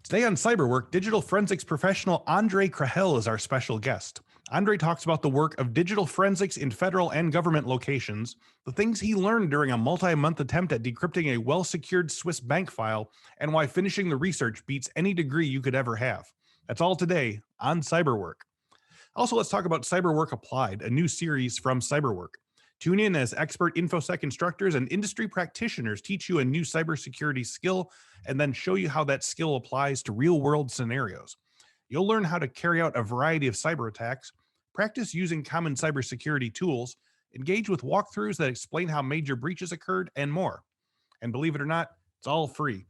Today on Cyberwork, digital forensics professional Ondrej Krehel is our special guest. Ondrej talks about the work of digital forensics in federal and government locations, the things he learned during a multi-month attempt at decrypting a well-secured Swiss bank file, and why finishing the research beats any degree you could ever have. That's all today on Cyberwork. Also, let's talk about Cyberwork Applied, a new series from Cyberwork. Tune in as expert Infosec instructors and industry practitioners teach you a new cybersecurity skill and then show you how that skill applies to real-world scenarios. You'll learn how to carry out a variety of cyber attacks, practice using common cybersecurity tools, engage with walkthroughs that explain how major breaches occurred, and more. And believe it or not, it's all free.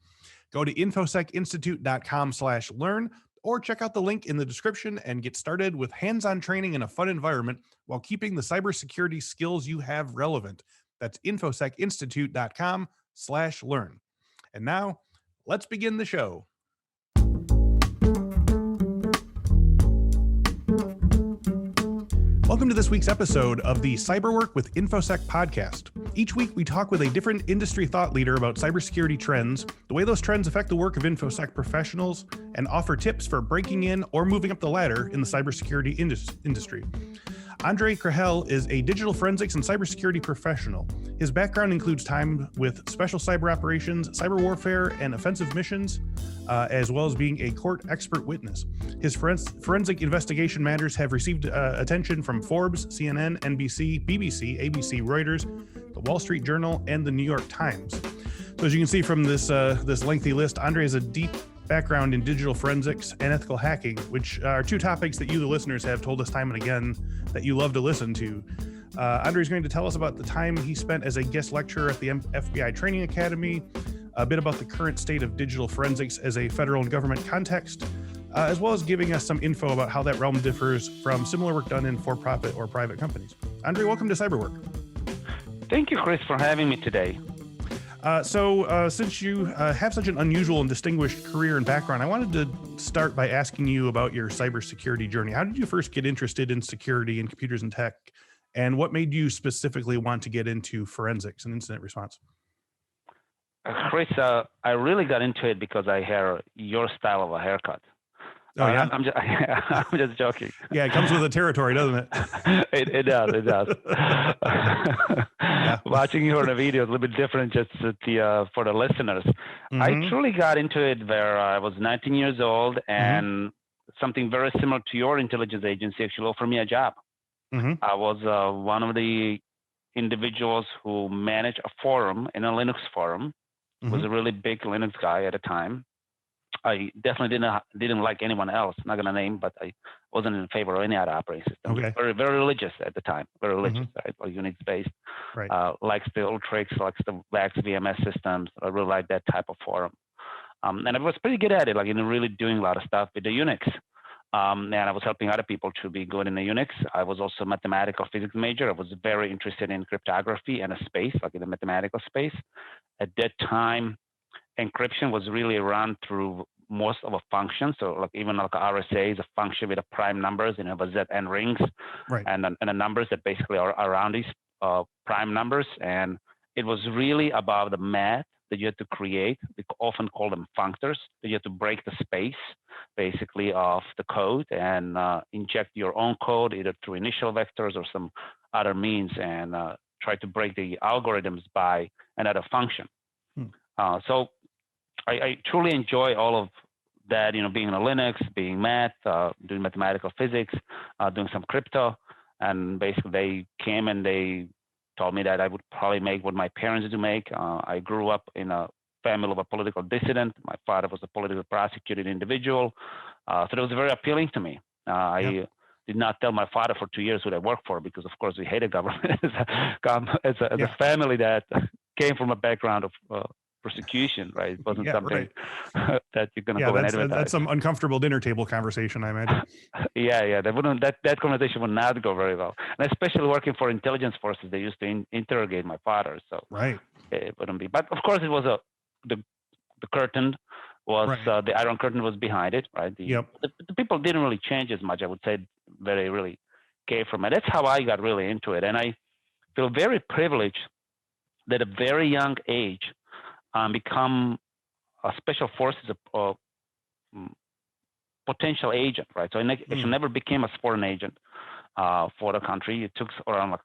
Go to infosecinstitute.com/learn or check out the link in the description and get started with hands-on training in a fun environment while keeping the cybersecurity skills you have relevant. That's infosecinstitute.com/learn. And now, let's begin the show. Welcome to this week's episode of the Cyberwork with Infosec podcast. Each week, we talk with a different industry thought leader about cybersecurity trends, the way those trends affect the work of Infosec professionals, and offer tips for breaking in or moving up the ladder in the cybersecurity industry. Ondrej Krehel is a digital forensics and cybersecurity professional. His background includes time with special cyber operations, cyber warfare, and offensive missions, as well as being a court expert witness. His forensic investigation matters have received attention from Forbes, CNN, NBC, BBC, ABC, Reuters, the Wall Street Journal, and the New York Times. So as you can see from this lengthy list, Ondrej has a deep background in digital forensics and ethical hacking, which are two topics that you, the listeners, have told us time and again that you love to listen to. Ondrej is going to tell us about the time he spent as a guest lecturer at the FBI Training Academy, a bit about the current state of digital forensics as a federal and government context, as well as giving us some info about how that realm differs from similar work done in for-profit or private companies. Ondrej, welcome to Cyberwork. Thank you, Chris, for having me today. Since you have such an unusual and distinguished career and background, I wanted to start by asking you about your cybersecurity journey. How did you first get interested in security and computers and tech? And what made you specifically want to get into forensics and incident response? Chris, I really got into it because I had your style of a haircut. Oh, yeah? I'm just joking. Yeah, it comes with the territory, doesn't it? It does. Yeah. Watching you on a video is a little bit different just for the listeners. Mm-hmm. I truly got into it where I was 19 years old and something very similar to your intelligence agency actually offered me a job. Mm-hmm. I was one of the individuals who managed a forum, in a Linux forum. Was a really big Linux guy at the time. I definitely didn't like anyone else. Not gonna name, but I wasn't in favor of any other operating system. Okay. Very, very religious at the time. Very religious, right? Or Unix based. Right. Likes the Ultrix, likes the VAX VMS systems. I really like that type of forum. And I was pretty good at it, like really doing a lot of stuff with the Unix. And I was helping other people to be good in the Unix. I was also a mathematical physics major. I was very interested in cryptography and a space, like in the mathematical space. At that time, encryption was really run through most of a function. So like even like RSA is a function with a prime numbers and it was ZN rings, right. and the numbers that basically are around these prime numbers. And it was really about the math that you had to create. We often call them functors. That you had to break the space basically of the code and inject your own code either through initial vectors or some other means and try to break the algorithms by another function. So I truly enjoy all of that, being in a Linux, being math, doing mathematical physics, doing some crypto. And basically they came and they told me that I would probably make what my parents do make. I grew up in a family of a political dissident. My father was a politically prosecuted individual. So it was very appealing to me. I did not tell my father for 2 years who I worked for because, of course, we hated government as a family that came from a background of persecution, right? It wasn't something that you're going to go and advertise. That's some uncomfortable dinner table conversation, I imagine. That conversation would not go very well. And especially working for intelligence forces, they used to interrogate my father. So it wouldn't be. But of course, it was the curtain was the Iron Curtain was behind it, right? The people didn't really change as much. I would say very really came from it. That's how I got really into it, and I feel very privileged that at a very young age become a special forces potential agent, right? So I actually never became a foreign agent for the country. It took around like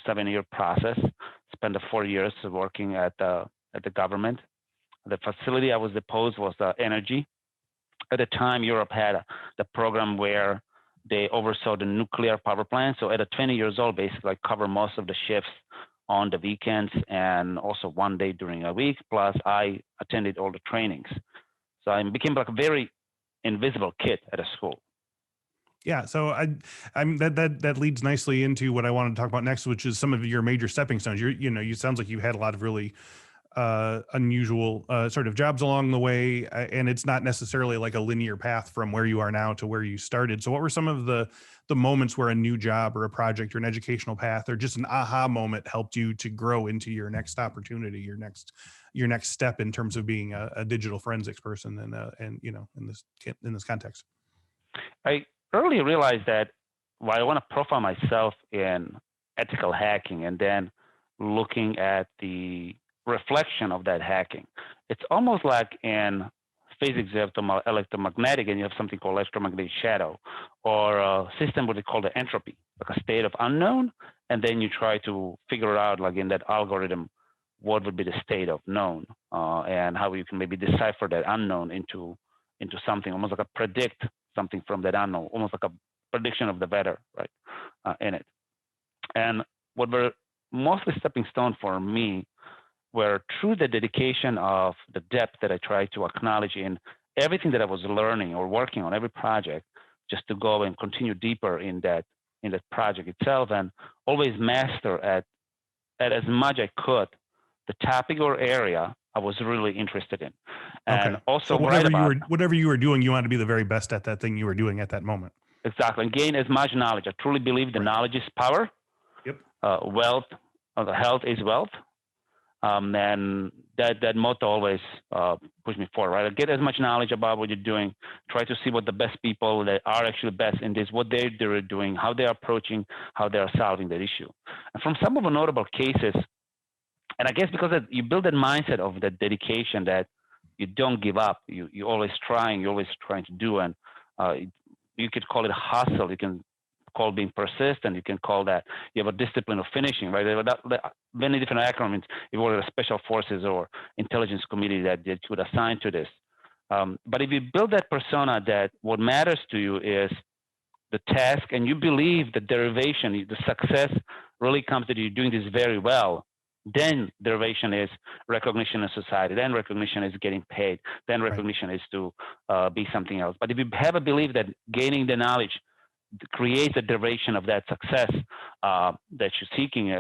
7-year process. Spent the 4 years working at the government. The facility I was deposed was energy. At the time, Europe had the program where they oversaw the nuclear power plant. So at 20 years old, basically, I cover most of the shifts on the weekends and also one day during a week. Plus, I attended all the trainings. So I became like a very invisible kid at a school. Yeah, so I'm that leads nicely into what I wanted to talk about next, which is some of your major stepping stones. You sounds like you had a lot of really unusual sort of jobs along the way, and it's not necessarily like a linear path from where you are now to where you started. So what were some of the moments where a new job or a project or an educational path or just an aha moment helped you to grow into your next opportunity, your next step in terms of being a digital forensics person and in this context? I early realized that while I want to profile myself in ethical hacking and then looking at the reflection of that hacking, it's almost like in physics you have electromagnetic and you have something called electromagnetic shadow, or a system what they call the entropy, like a state of unknown, and then you try to figure out, like in that algorithm, what would be the state of known, and how you can maybe decipher that unknown into something almost like a predict something from that unknown, almost like a prediction of the weather, right, in it. And what were mostly stepping stone for me were through the dedication of the depth that I tried to acknowledge in everything that I was learning or working on, every project, just to go and continue deeper in that project itself, and always master at as much I could the topic or area I was really interested in. And also, so whatever you were doing, you wanted to be the very best at that thing you were doing at that moment. Exactly, and gain as much knowledge. I truly believe the knowledge is power. Yep. Wealth, health is wealth. And that motto always pushed me forward, right? I get as much knowledge about what you're doing, try to see what the best people that are actually best in this, what they're doing, how they're approaching, how they're solving that issue. And from some of the notable cases, and I guess because you build that mindset of that dedication that you don't give up, you're always trying to do, and you could call it hustle, you can call being persistent, you can call that you have a discipline of finishing, right? There are many different acronyms. If you were a special forces or intelligence committee that you would assign to this. But if you build that persona that what matters to you is the task, and you believe the derivation, the success really comes that you're doing this very well, then derivation is recognition in society, then recognition is getting paid, then recognition is to be something else. But if you have a belief that gaining the knowledge creates a derivation of that success that you're seeking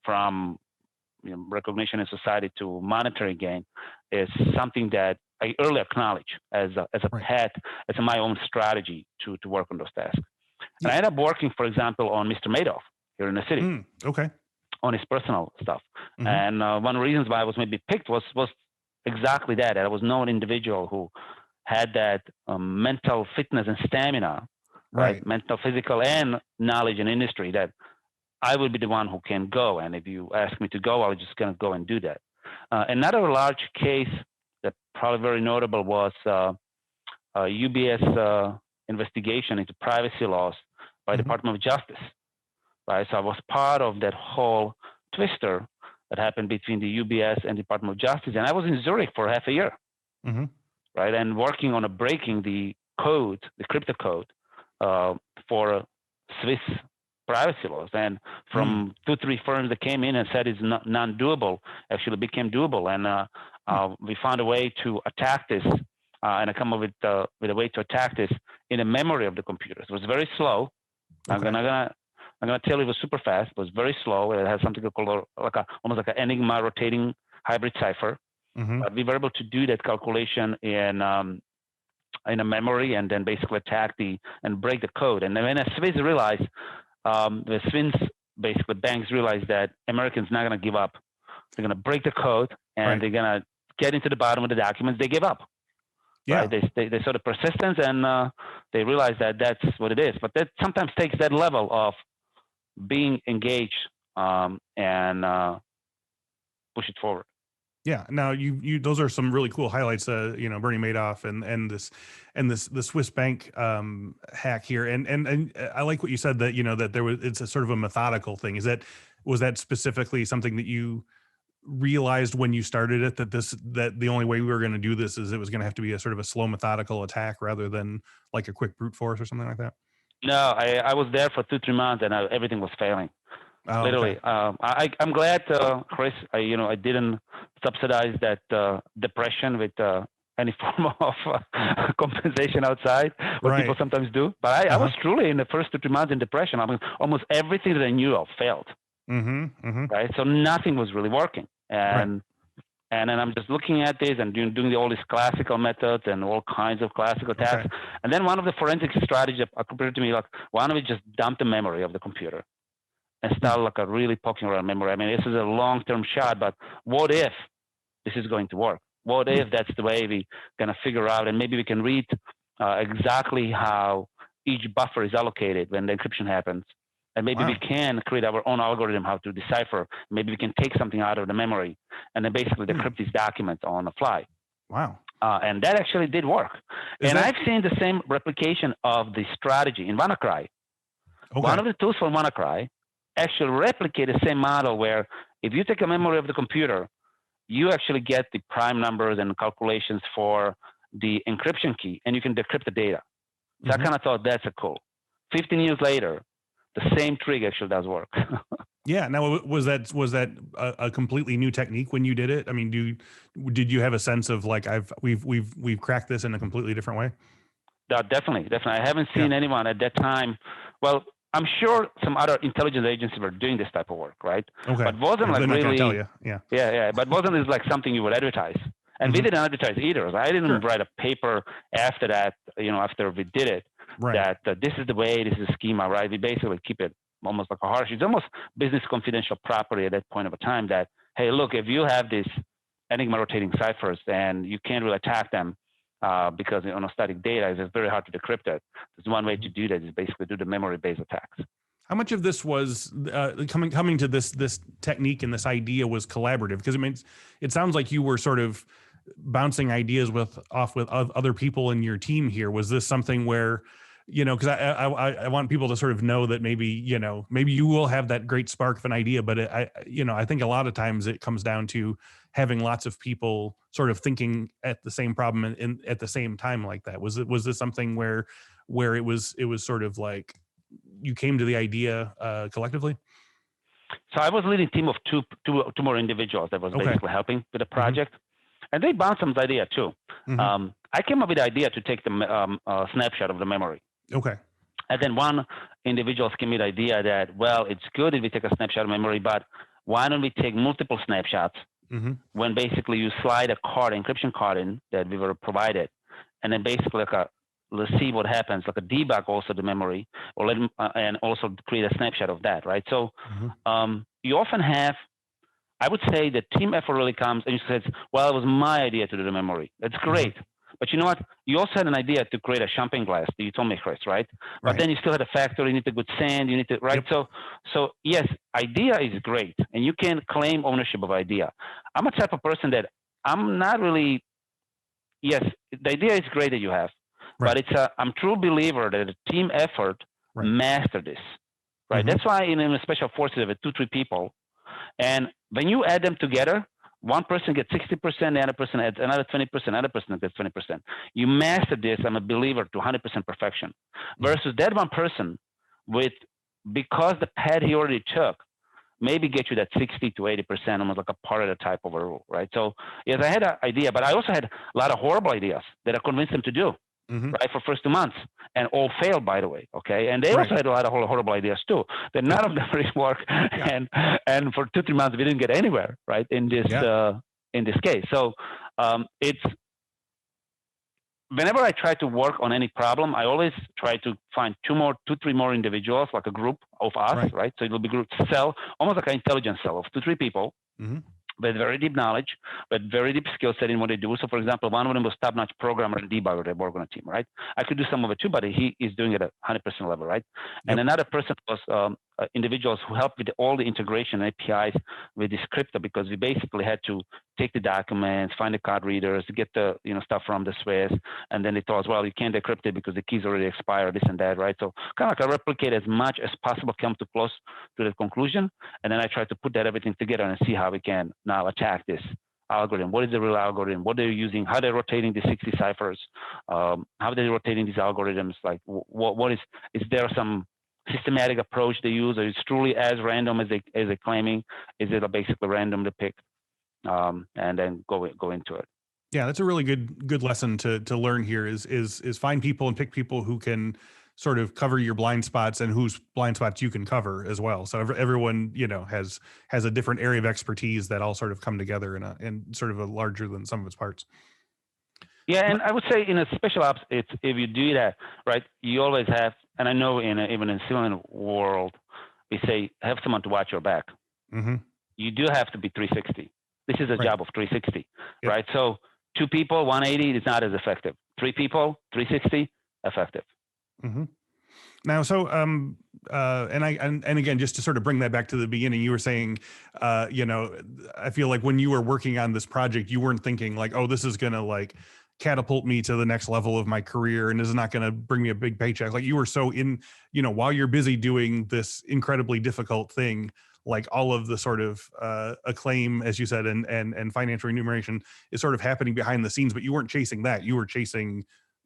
from recognition in society to monetary gain, is something that I early acknowledge as a path, as my own strategy to work on those tasks. And I ended up working, for example, on Mr. Madoff here in the city. Okay. On his personal stuff. And one of the reasons why I was maybe picked was exactly that. I was known individual who had that mental fitness and stamina, right? Mental, physical, and knowledge in industry that I would be the one who can go. And if you ask me to go, I was just going to go and do that. Another large case that probably very notable was UBS investigation into privacy laws by the Department of Justice. Right, so I was part of that whole twister that happened between the UBS and Department of Justice, and I was in Zurich for half a year, right, and working on breaking the code, the crypto code, for Swiss privacy laws. And from 2-3 firms that came in and said it's non-doable, actually became doable, and we found a way to attack this, and I come up with a way to attack this in the memory of the computers. It was very slow. I'm gonna tell you it was super fast. It was very slow. It has something called almost like an Enigma rotating hybrid cipher. But we were able to do that calculation in a memory, and then basically attack and break the code. And then when the Swiss realized, the Swiss basically banks realized that Americans not gonna give up. They're gonna break the code, and they're gonna get into the bottom of the documents. They give up. Yeah. Right? They saw the persistence, and they realized that that's what it is. But that sometimes takes that level of being engaged and push it forward. Yeah. Now you those are some really cool highlights. You know, Bernie Madoff and the Swiss bank hack here. And I like what you said that, you know, that it's a sort of a methodical thing. Was that specifically something that you realized when you started it, that the only way we were going to do this is it was going to have to be a sort of a slow methodical attack rather than like a quick brute force or something like that? No, I was there for 2-3 months and everything was failing. Oh, Literally. okay. I'm glad, Chris, I didn't subsidize that depression with any form of compensation outside, what Right. people sometimes do. But I was truly in the first 2-3 months in depression. I mean, almost everything that I knew of failed. Right. So nothing was really working. And then I'm just looking at this and doing all these classical methods and all kinds of classical attacks. Okay. And then one of the forensic strategies occurred to me, like, why don't we just dump the memory of the computer and start like a really poking around memory? I mean, this is a long-term shot, but what if this is going to work? What if that's the way we're going to figure out, and maybe we can read exactly how each buffer is allocated when the encryption happens. And maybe we can create our own algorithm how to decipher. Maybe we can take something out of the memory and then basically decrypt these documents on the fly. Wow. And that actually did work. I've seen the same replication of the strategy in WannaCry. Okay. One of the tools from WannaCry actually replicate the same model where if you take a memory of the computer, you actually get the prime numbers and calculations for the encryption key, and you can decrypt the data. So I kind of thought that's a cool. 15 years later, the same trick actually does work. Yeah. Now, was that a completely new technique when you did it? I mean, did you have a sense of like we've cracked this in a completely different way? No, definitely. I haven't seen anyone at that time. Well, I'm sure some other intelligence agencies were doing this type of work, right? Okay. But wasn't like really. Tell you. Yeah. Yeah. But wasn't like something you would advertise. And we didn't advertise either. I didn't write a paper after that. After we did it. That this is the way, this is a schema, right? We basically keep it almost like a harsh. It's almost business confidential property at that point of a time that, hey, look, if you have these Enigma rotating ciphers and you can't really attack them because on static data, it's very hard to decrypt it. There's one way to do that is basically do the memory-based attacks. How much of this was coming to this technique and this idea was collaborative? Because it sounds like you were sort of bouncing ideas off with other people in your team here. Was this something where, because I want people to sort of know that maybe you will have that great spark of an idea, but I think a lot of times it comes down to having lots of people sort of thinking at the same problem at the same time like that. Was this something where it was sort of like you came to the idea collectively? So I was leading a team of two more individuals that was basically helping with the project. And they bounced some idea too. I came up with the idea to take the snapshot of the memory. Okay. And then one individual came with the idea that, well, it's good if we take a snapshot of memory, but why don't we take multiple snapshots when basically you slide a card, encryption card in that we were provided, and then basically let's see what happens, like a debug also the memory, or and also create a snapshot of that, right? So you often have, I would say the team effort really comes, and you said, well, it was my idea to do the memory. That's great. But you know what? You also had an idea to create a champagne glass that you told me, Chris, right? But then you still had a factory, you need a good sand, you need to, right? Yep. So yes, idea is great, and you can claim ownership of idea. I'm a type of person that I'm not really, yes, the idea is great that you have, but I'm a true believer that a team effort master this, right? That's why in a special forces, there were 2-3 people. And when you add them together, one person gets 60%, the other person adds another 20%, another person gets 20%. You master this, I'm a believer, to 100% perfection. Versus that one person because the path he already took, maybe get you that 60 to 80%, almost like a part of the type overall, right? So yes, I had an idea, but I also had a lot of horrible ideas that I convinced them to do. Right, for first 2 months, and all failed, by the way. Okay, and they also had a lot of horrible ideas too. That none of them really worked, and for 2-3 months we didn't get anywhere. Right, in this case. So it's whenever I try to work on any problem, I always try to find 2-3 more individuals, like a group of us. Right, so it'll be group cell, almost like an intelligence cell of 2-3 people. With very deep knowledge, but very deep skill set in what they do. So, for example, one of them was top-notch programmer and debugger that work on a team, right? I could do some of it too, but he is doing it at 100% level, right? And another person was individuals who helped with all the integration APIs with Decryptor, because we basically had to take the documents, find the card readers, get the stuff from the Swiss, and then they told us, well, you can't decrypt it because the keys already expired, this and that, right? So kind of like I replicate as much as possible, come to close to the conclusion, and then I try to put that everything together and see how we can now attack this algorithm. What is the real algorithm? What they're using? How they're rotating the 60 ciphers? How they're rotating these algorithms? Like, what is there some systematic approach they use, or is it truly as random as they're claiming? Is it basically random to pick, and then go into it? Yeah, that's a really good lesson to learn here. Is find people and pick people who can sort of cover your blind spots and whose blind spots you can cover as well. So everyone, has a different area of expertise that all sort of come together in sort of a larger than some of its parts. Yeah, and I would say in a special ops, it's if you do that, right, you always have, and I know even in civilian world, we say have someone to watch your back. Mm-hmm. You do have to be 360. This is a job of 360, yep. right? So 2 people, 180 is not as effective. 3 people, 360, effective. Mm-hmm. Now, so, and again, just to sort of bring that back to the beginning, you were saying, I feel like when you were working on this project, you weren't thinking like, oh, this is going to like catapult me to the next level of my career, and this is not going to bring me a big paycheck. Like you were so in, while you're busy doing this incredibly difficult thing, like all of the sort of acclaim, as you said, and financial remuneration is sort of happening behind the scenes, but you weren't chasing that. You were chasing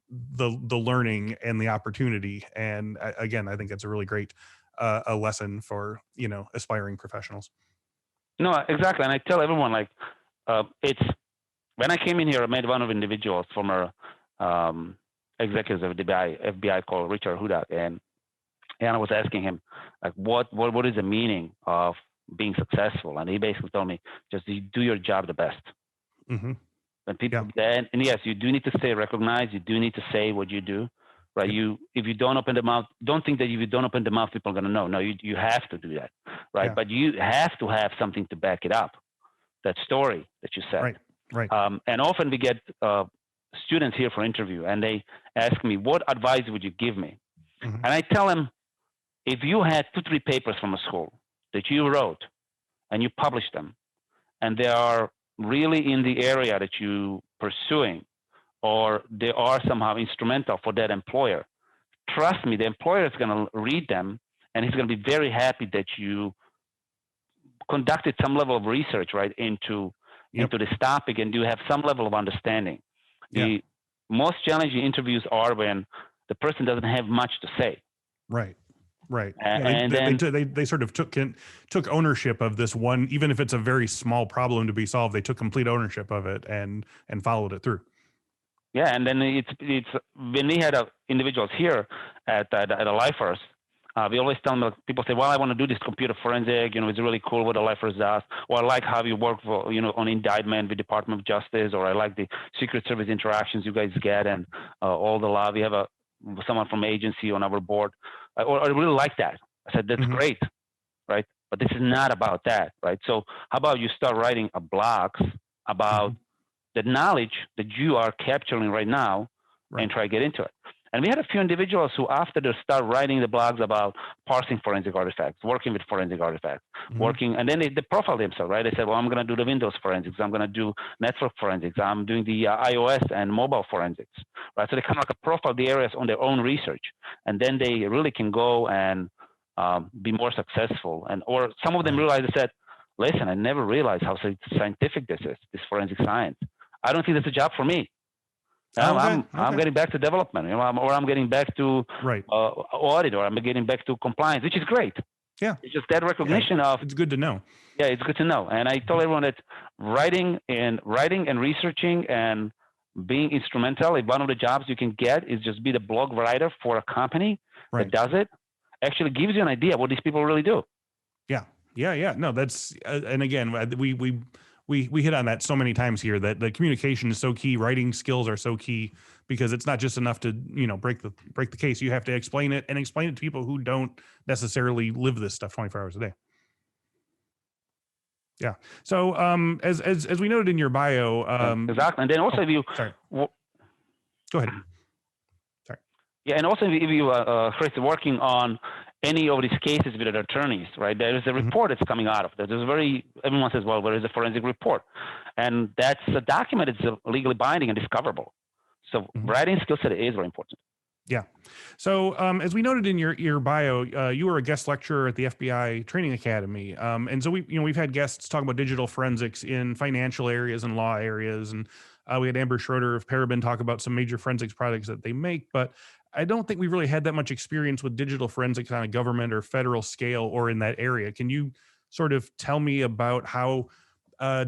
the learning and the opportunity. And again, I think that's a really great a lesson for, aspiring professionals. No, exactly. And I tell everyone, like, it's, when I came in here, I met one of the individuals, former executives of the FBI called Richard Hudak, and I was asking him, like, what is the meaning of being successful? And he basically told me, just do your job the best. Mm-hmm. And people, and yes, you do need to stay recognized. You do need to say what you do, right? If you don't open the mouth, don't think that if you don't open the mouth, people are going to know. No, you have to do that, right? Yeah. But you have to have something to back it up. That story that you said. Right. And often we get students here for interview, and they ask me, what advice would you give me? Mm-hmm. And I tell them, if you had 2-3 papers from a school that you wrote and you published them, and they are really in the area that you pursuing, or they are somehow instrumental for that employer, trust me, the employer is going to read them, and he's going to be very happy that you conducted some level of research, right, into this topic, and you have some level of understanding. The most challenging interviews are when the person doesn't have much to say. Right. And they sort of took ownership of this one, even if it's a very small problem to be solved. They took complete ownership of it and followed it through. Yeah, and then it's when we had individuals here at a LIFARS, we always tell them, people say, well, I want to do this computer forensic, it's really cool what the LIFARS does, or I like how you work for, on indictment with Department of Justice, or I like the Secret Service interactions you guys get and all the law. We have someone from agency on our board, or I really like that. I said, that's great, right? But this is not about that, right? So how about you start writing blogs about the knowledge that you are capturing right now, and try to get into it. And we had a few individuals who, after they start writing the blogs about parsing forensic artifacts, working with forensic artifacts, and then they profile themselves, right? They said, well, I'm going to do the Windows forensics. I'm going to do network forensics. I'm doing the iOS and mobile forensics, right? So they kind of like profile the areas on their own research. And then they really can go and be more successful. Or some of them realized, they said, listen, I never realized how scientific this is, this forensic science. I don't think that's a job for me. I'm getting back to development, or I'm getting back to audit, or I'm getting back to compliance, which is great. Yeah, it's just that recognition of. It's good to know. Yeah, it's good to know. And I told everyone that writing and researching and being instrumental. If one of the jobs you can get is just be the blog writer for a company that does it, actually gives you an idea what these people really do. Yeah. No, that's and again, we hit on that so many times here, that the communication is so key. Writing skills are so key, because it's not just enough to, break the case. You have to explain it to people who don't necessarily live this stuff 24 hours a day. Yeah. So as we noted in your bio, exactly. And then also if you, go ahead. Sorry. Yeah. And also if you, Chris, working on any of these cases with the attorneys, right? There is a report that's coming out of that. Everyone says, well, where is a forensic report? And that's a document. It's legally binding and discoverable. So writing skill set is very important. Yeah. So as we noted in your bio, you were a guest lecturer at the FBI Training Academy, and so we've had guests talk about digital forensics in financial areas and law areas, and we had Amber Schroeder of Parabin talk about some major forensics products that they make, but I don't think we've really had that much experience with digital forensics on a government or federal scale or in that area. Can you sort of tell me about how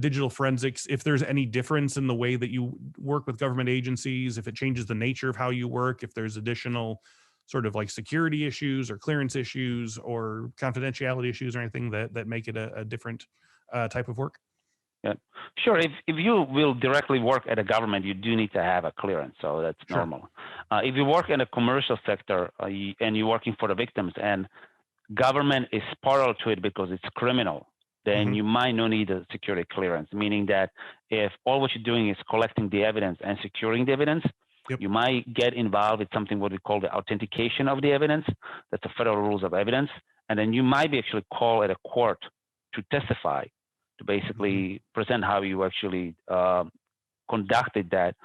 digital forensics, if there's any difference in the way that you work with government agencies, if it changes the nature of how you work, if there's additional sort of like security issues or clearance issues or confidentiality issues or anything that make it a different type of work? Yeah, sure. If you will directly work at a government, you do need to have a clearance, so that's normal. If you work in a commercial sector and you're working for the victims and government is parallel to it because it's criminal, then you might not need a security clearance, meaning that if all what you're doing is collecting the evidence and securing the evidence, you might get involved with something what we call the authentication of the evidence. That's the federal rules of evidence. And then you might be actually called at a court to testify, to basically present how you actually conducted that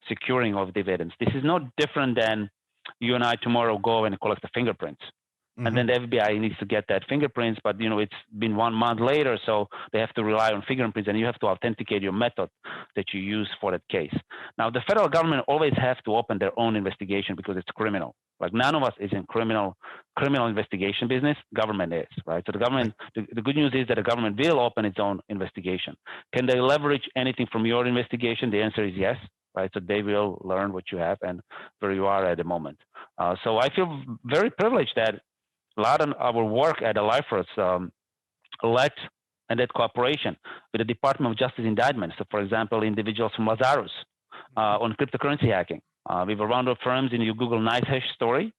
securing of the evidence. This is no different than you and I tomorrow go and collect the fingerprints. And then the FBI needs to get that fingerprints, but it's been 1 month later, so they have to rely on fingerprints, and you have to authenticate your method that you use for that case. Now, the federal government always has to open their own investigation because it's criminal. Like none of us is in criminal investigation business. Government is, right? So the government, the good news is that the government will open its own investigation. Can they leverage anything from your investigation? The answer is yes. Right, so they will learn what you have and where you are at the moment. So I feel very privileged that a lot of our work at the LIFARS led and that cooperation with the Department of Justice indictments. So, for example, individuals from Lazarus on cryptocurrency hacking. We have a round of firms in your Google NiceHash story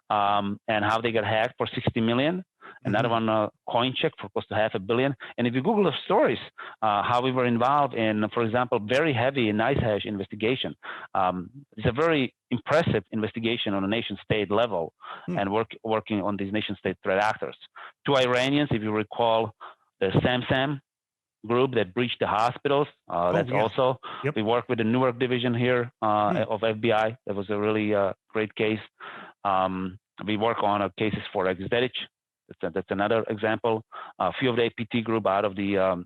and how they got hacked for 60 million. Another one, CoinCheck, for close to $500 million. And if you Google the stories, how we were involved in, for example, very heavy NiceHash investigation. It's a very impressive investigation on a nation-state level and working on these nation-state threat actors. 2 Iranians, if you recall, the SamSam group that breached the hospitals. Also, we work with the Newark division here of FBI. That was a really great case. We work on cases for Exdetich. That's another example. A few of the APT group out of the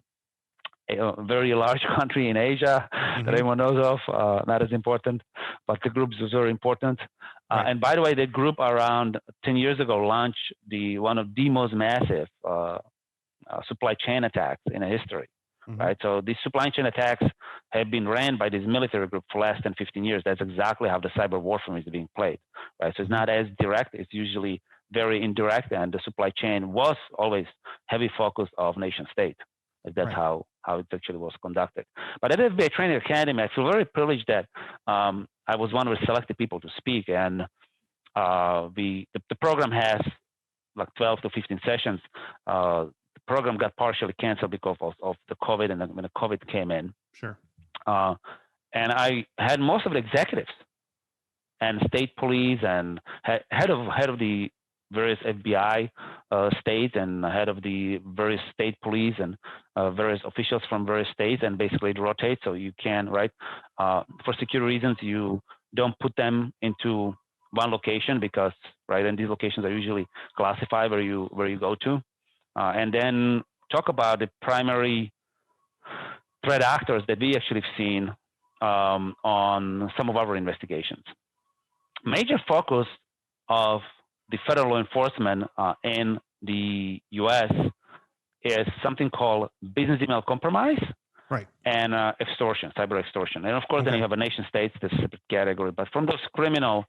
very large country in Asia that everyone knows of, not as important, but the groups are very important. And by the way, the group around 10 years ago launched one of the most massive supply chain attacks in history. Right, so these supply chain attacks have been ran by this military group for less than 15 years. That's exactly how the cyber warfare is being played. Right, so it's not as direct; it's usually very indirect, and the supply chain was always heavy focus of nation state. That's how it actually was conducted. But at FBI Training Academy, I feel very privileged that I was one of the selected people to speak, and the program has like 12 to 15 sessions. Program got partially canceled because of the COVID, and then when the COVID came in. And I had most of the executives and state police and head of the various FBI states and head of the various state police and various officials from various states, and basically it rotates, so you can, for security reasons, you don't put them into one location because, and these locations are usually classified where you go to. And then talk about the primary threat actors that we actually have seen on some of our investigations. Major focus of the federal law enforcement in the U.S. is something called business email compromise and extortion, cyber extortion. And of course, then you have a nation state, that's a separate category. But from those criminal,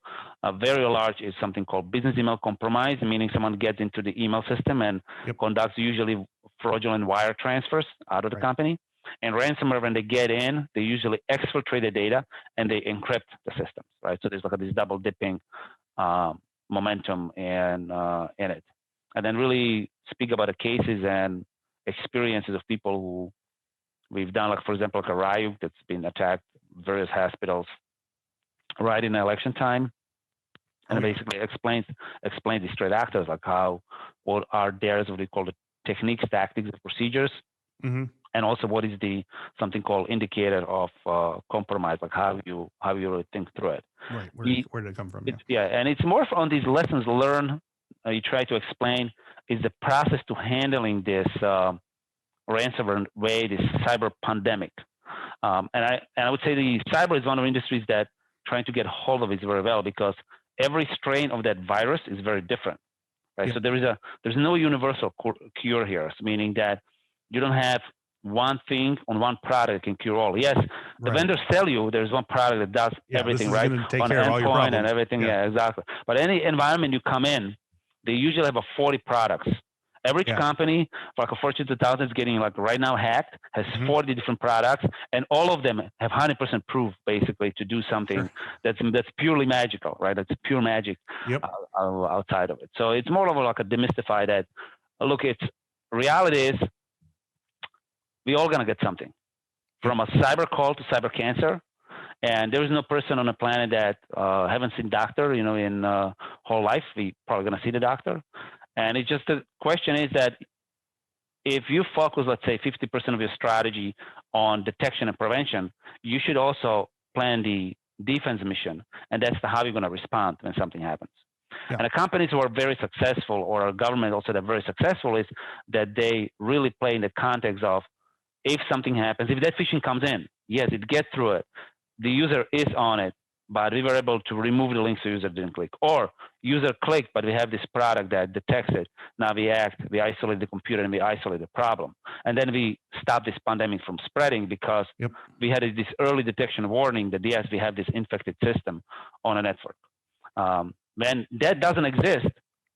very large is something called business email compromise, meaning someone gets into the email system and conducts usually fraudulent wire transfers out of the company. And ransomware, when they get in, they usually exfiltrate the data and they encrypt the systems, So there's like this double dipping momentum in it. And then really speak about the cases and experiences of people who we've done, like, for example, like a Ryuk that's been attacked, various hospitals, in election time. and it basically explains these threat actors, like what are theirs, what we call the techniques, tactics, and procedures, and also what is something called indicator of compromise, like how you really think through it. Right. Where did it come from? And it's more on these lessons learned. You try to explain is the process to handling this ransomware, this cyber pandemic. And I would say the cyber is one of the industries that trying to get hold of it very well, because every strain of that virus is very different, right? So there's no universal cure here, meaning that you don't have one thing on one product that can cure all. Yes, the vendors tell you there's one product that does everything, right? Take on care of all your problems. And everything. Yeah, exactly. But any environment you come in, they usually have 40 products. Average company, like a Fortune 2000, is getting like right now hacked, has 40 different products, and all of them have 100% proof basically to do something that's purely magical, right? That's pure magic outside of it. So it's more of like a demystify that. Look, reality is we all gonna get something, from a cyber call to cyber cancer, and there is no person on the planet that haven't seen doctor, in whole life. We probably gonna see the doctor. And it's just the question is that if you focus, let's say, 50% of your strategy on detection and prevention, you should also plan the defense mission, and that's how you're going to respond when something happens. And the companies who are very successful, or our government also that are very successful, is that they really play in the context of, if something happens, if that phishing comes in, yes, it gets through it, the user is on it, but we were able to remove the links the user didn't click, or user clicked, but we have this product that detects it. Now we isolate the computer and we isolate the problem. And then we stop this pandemic from spreading, because we had this early detection warning that yes, we have this infected system on a network. When that doesn't exist,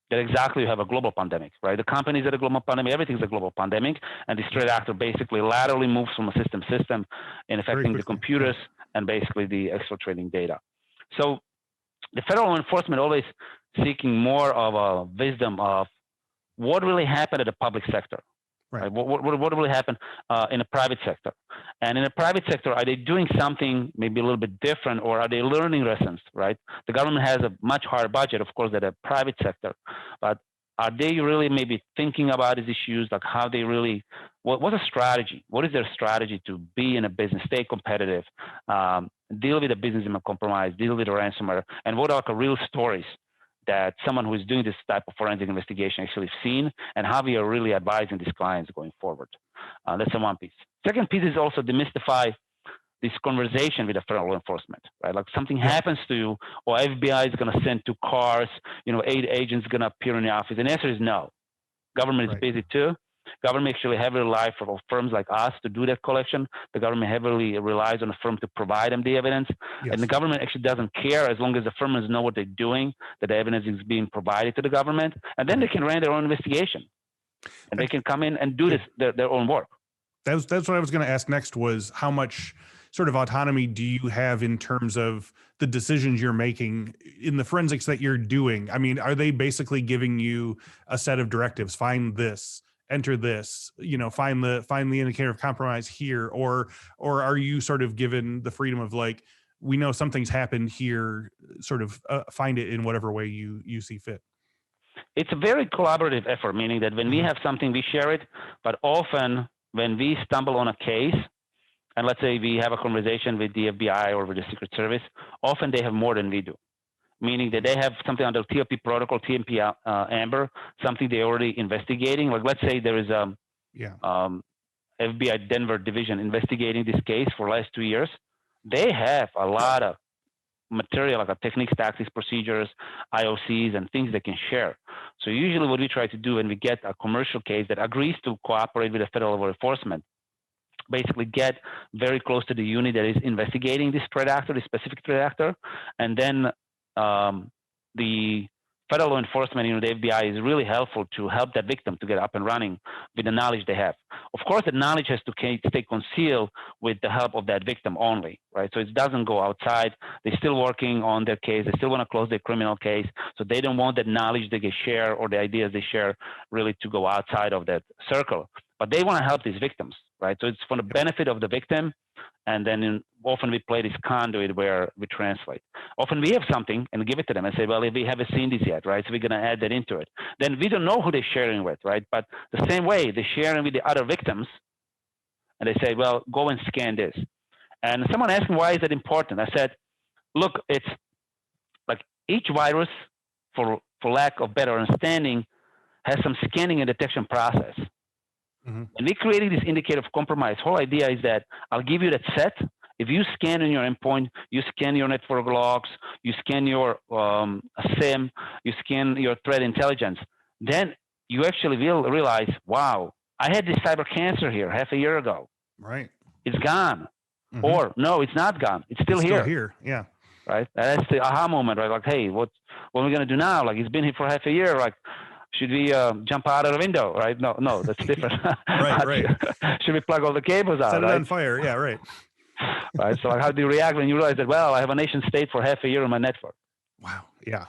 then exactly you have a global pandemic, right? The companies are a global pandemic, everything's a global pandemic, and the threat actor basically laterally moves from a system in affecting the computers and basically the exfiltrating data. So the federal law enforcement always seeking more of a wisdom of what really happened at the public sector. Right? What really happened in the private sector? And in the private sector, are they doing something maybe a little bit different, or are they learning lessons, right? The government has a much higher budget, of course, than the private sector, but are they really maybe thinking about these issues, like how they really, what's a strategy? What is their strategy to be in a business, stay competitive, deal with the business in a compromise, deal with the ransomware, and what are the real stories that someone who is doing this type of forensic investigation actually seen, and how we are really advising these clients going forward. That's the one piece. Second piece is also demystify this conversation with the federal law enforcement, right? Like something happens to you, or FBI is going to send 2 cars, 8 agents going to appear in the office. And the answer is no. Government is busy too. Government actually heavily relies on firms like us to do that collection. The government heavily relies on a firm to provide them the evidence. And the government actually doesn't care as long as the firms know what they're doing, that the evidence is being provided to the government. And then they can run their own investigation. And they can come in and do this, their own work. That's what I was going to ask next, was how much sort of autonomy do you have in terms of the decisions you're making in the forensics that you're doing? I mean, are they basically giving you a set of directives? Find this, enter this, find the indicator of compromise here, or are you sort of given the freedom of, like, we know something's happened here, sort of find it in whatever way you see fit? It's a very collaborative effort, meaning that when we have something, we share it, but often when we stumble on a case, and let's say we have a conversation with the FBI or with the Secret Service, often they have more than we do, meaning that they have something under TOP protocol, TMP Amber, something they're already investigating. Like, let's say there is a FBI Denver division investigating this case for the last 2 years. They have a lot of material, like a techniques, tactics, procedures, IOCs, and things they can share. So usually what we try to do when we get a commercial case that agrees to cooperate with the federal law enforcement, basically get very close to the unit that is investigating this threat actor, this specific threat actor, and then the federal law enforcement, the FBI is really helpful to help that victim to get up and running with the knowledge they have. Of course, the knowledge has to stay concealed with the help of that victim only, right? So it doesn't go outside. They're still working on their case. They still want to close their criminal case. So they don't want that knowledge they can share or the ideas they share really to go outside of that circle. But they want to help these victims, right? So it's for the benefit of the victim. And then often we play this conduit where we translate. Often we have something and give it to them and say, well, if we haven't seen this yet, right? So we're going to add that into it. Then we don't know who they're sharing with, right? But the same way they're sharing with the other victims and they say, well, go and scan this. And someone asked me, why is that important? I said, look, it's like each virus, for lack of better understanding, has some scanning and detection process. And we created this indicator of compromise. Whole idea is that I'll give you that set. If you scan on your endpoint, you scan your network logs, you scan your SIM, you scan your threat intelligence, then you actually will realize, wow, I had this cyber cancer here half a year ago. Right. It's gone. Or no, it's not gone. It's still here. Yeah. Right. That's the aha moment, right? Like, hey, what are we going to do now? Like, it's been here for half a year. Like, should we jump out of the window, right? No, that's different. right. Should we plug all the cables out? Set it on fire. Yeah, right. Right. So like, how do you react when you realize that, well, I have a nation state for half a year on my network? Wow. Yeah.